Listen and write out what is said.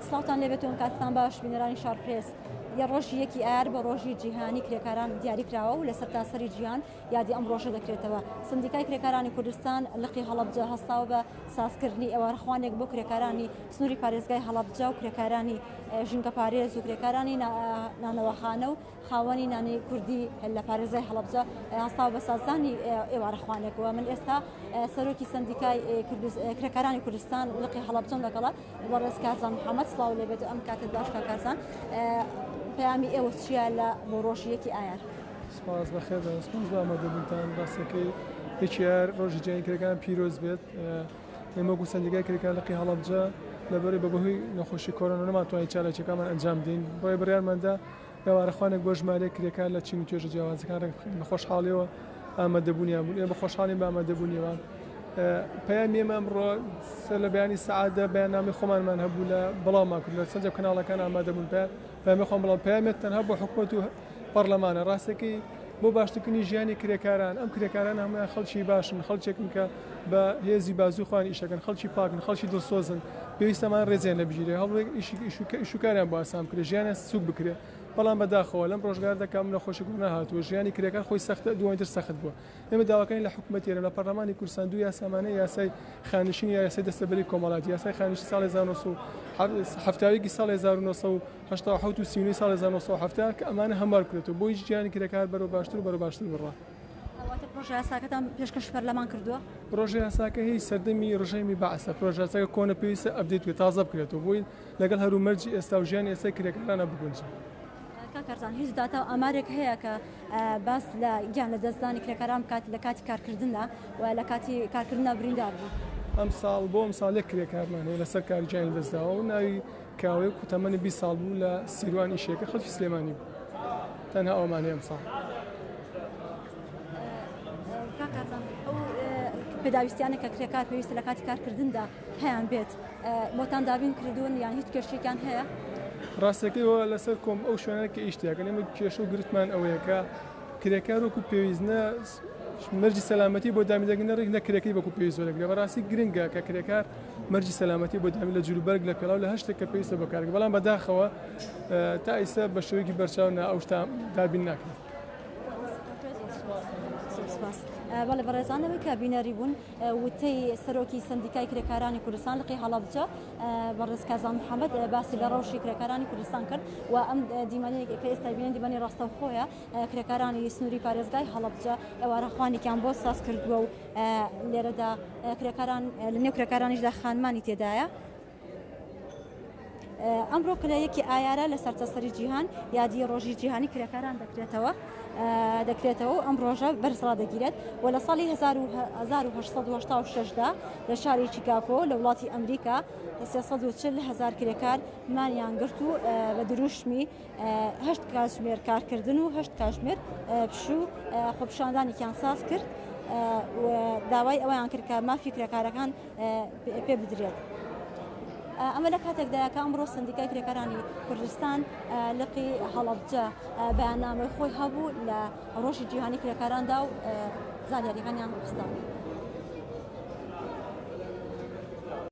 سڵاوتان لێبێتەوە کاتتان باش بینەرانی شارپرێس یە ڕۆژی یەکی ئایار بە ڕۆژی جیهانی کرێکاران دیاریکراوە و لە سەرتاسەری جیهان یادی ئەم ڕۆژە دەکرێتەوە. سندیکای کرێکارانی کوردستان لقی هەڵەبجە هەستاوە بە سازکردنی ئێوارەخوانێک بۆ کرێکارانی سنووری پارێزگای هەڵەبجە و کرێکارانی ژینگە پارێز و کرێکارانی نانەوەخانە و خاوەنی نانی کوردی لە پارێزگای هەڵەبجە هەستاوە بە سازانی ئێوارەخوانێکەوە. من ئێستا سەرۆکی سندیکای کرێکارانی کوردستان لقی هەڵەبجەم لەگەڵا بەڕێز کارزان محەممەد سڵاو لێبێت ئەم کاتت باش کارزان. پەیامی ئێوە چیە لە بۆ ڕۆژیەکی ئایار؟ سپاس بەخێر سپاس بە ئامادەبوونتان باسەکەی یەکی ئایار ڕۆژی جیهانی کرێکاران پیرۆز بێت. ئێمە وەکو سندیکای کرێکار لقی هەڵەبجە لەبەرەوەی بەهۆی نەخۆشی کۆرۆنا نەماتوانین چارەسەرەکیەکانمان ئەنجام بدەین. بۆیە بڕیارماندا ئێوارەخوانێک بۆ ژمارەیەک کرێکار لە چین و توێژە جیاوازەکان بە خۆشحاڵیەوە ئامادەبوونیان بوون. ئێمە خۆشحاڵین بە ئامادەبوونیەوان. پەیامی ئێمە ئەمڕۆ سەر لە بەیانی سەعادە بەیاننامەی خۆمانمان هەبوو لە بەڵاومان کرد لە سەرنجە کەناڵەکان ئامادەبوون پەیامی خۆم بەڵام پەیامێت تەنها بۆ حکوومەت و پەرلەمانە ڕاستەکەی بۆ باشترکردنی ژیانی کرێکاران. ئەم کرێکاران هەمویان خەڵکی باشن، خەڵکێکن کە بە هێزی بازووخوانی ئیشەکەن، خەڵکی پاکن، خەڵکی دڵسۆزن، پێویستەمان ڕێزیان لەبژێرێ هەڵێک ئیشوکاریان بۆ ئاسان بکرێ، ژیانیان سوک بکرێ. بەڵام بەداخەوە لەم ڕۆژگار دەکەم نەخۆشی نەهاتووە ژیانی کرێکار خۆی سەختە دوایتر سەخت بووە. ئێمە داواکەین لە حکوومەتێرە لە پەرلەمانی کوردستان دوو یاسامانەی یاسای خانشین یا یاسای دەستەبەری کۆمەڵاتی یاسای خانشین ساڵی 1970 ساڵی 1970 و 39 ساڵی 1970 کە ئەمانە هەموار کرێتەوە بۆی ژیانی کرێکار بەرەو باشتر و بەرەو باشتر بڕوا. پرۆژە یاساکەتان پێشکەش پەرلەمان کردووە؟ پرۆژە یاساکە هی سەردەمی ڕژەمی بەعسە پرۆژە یاساکە کۆنە پێویستە ئەپدێت بکرێت تازە بکرێتەوە بۆی لەگەڵ هەرومەرجی ئێستا و ژیانی ئێستای کرێکارانە بگونجێت. کارزان هیچ داتا ئامارێک هەیە کە باس لە گیان لە دەستدانی کرێکاران بکات لە کاتی کارکردندا و لە کاتی کارکردنا بریندار بوو؟ ئەم ساڵ بۆ ئەم ساڵێک کرێکارمان هەیە لەسەر کاری گیانی دەستداوە و ناوی کاوەیەک و تەمەنی 20 ساڵ بوو لە سیروان ئیشێکە خەڵکی سلێمانی بوو. تەنها ئەومان هەیە ئەم ساڵ. پێداویستیانە کە کرێکار پێویستە لە کاتی کارکردندا هەیان بێت بۆتان دابین کردوون یان هیچ کێشێکیان هەیە؟ ڕاستەکەیەوە لەسەر کۆم ئەو شوێنە کە ئیشتیاکەن ئێمە کێشە و گرتمان ئەوەیە کە کرێکار وەکو پێویستە مەرجی سەلامەتی بۆ دامیدەگەنە ڕێک نەکرێکی وەکو پێویست وەرەگرێ. بەڕاستی گرنگە کە کرێکار مەرجی سەلامەتی بۆ دامی لە جلوبەرگ لە پێڵاو لە هەر شتێک کە پێویستە بۆ کارکرد بەڵام بەداخەوە تا ئێستا بە شێوەیەکی بەرچاو ئەو شتە دابین ناکرێت. بەڵێ بەڕێزانەوەی کە بینەری بوون وتەی سەرۆکی سندیکای کرێکارانی کوردستان لقی هەڵەبجە بەڕێز کارزان محەممەد باسی لە ڕەوشی کرێکارانی کوردستان کرد و ئەم دیمەنی کە ئێستا بینن دیمەنی ڕاستەوخۆیە کرێکارانی سنووری پارێزگای هەڵەبجە ئێوارەخوانێکیان بۆ ساز کردووە و لێرەدا کرێکاران لە نێو کرێکارانیشدا خانمانی تێدایە. ئەمڕۆ کلەیەکی ئایارە لە سەرتاسەری جیهان یادی ڕۆژی جیهانی کرێکاران دەکرێتەوە و ئەم ڕۆژە بەرزڕا دەگیرێت و لە ساڵی 1886دا لە شاری چیکاگۆ لە وڵاتی ئەمریکا 340,000 کرێکار مانیان گرت و بە دروشمی 8 کاتژمێر کارکردن و 8 کاتژمێر پشوو خۆپیشاندانێکیان ساز کرد و داوای ئەوەیان کرد کە مافی کرێکارەکان پێ بدرێت. ئەمە لە کاتێکدایە ئەمڕۆ سندیکای کرێکارانی کوردستان لقی هەڵەبجە بەیاننامەی خۆی هەبوو لە ڕۆژی جیهانی کرێکاراندا و زانیاریەکانیان خستاوە.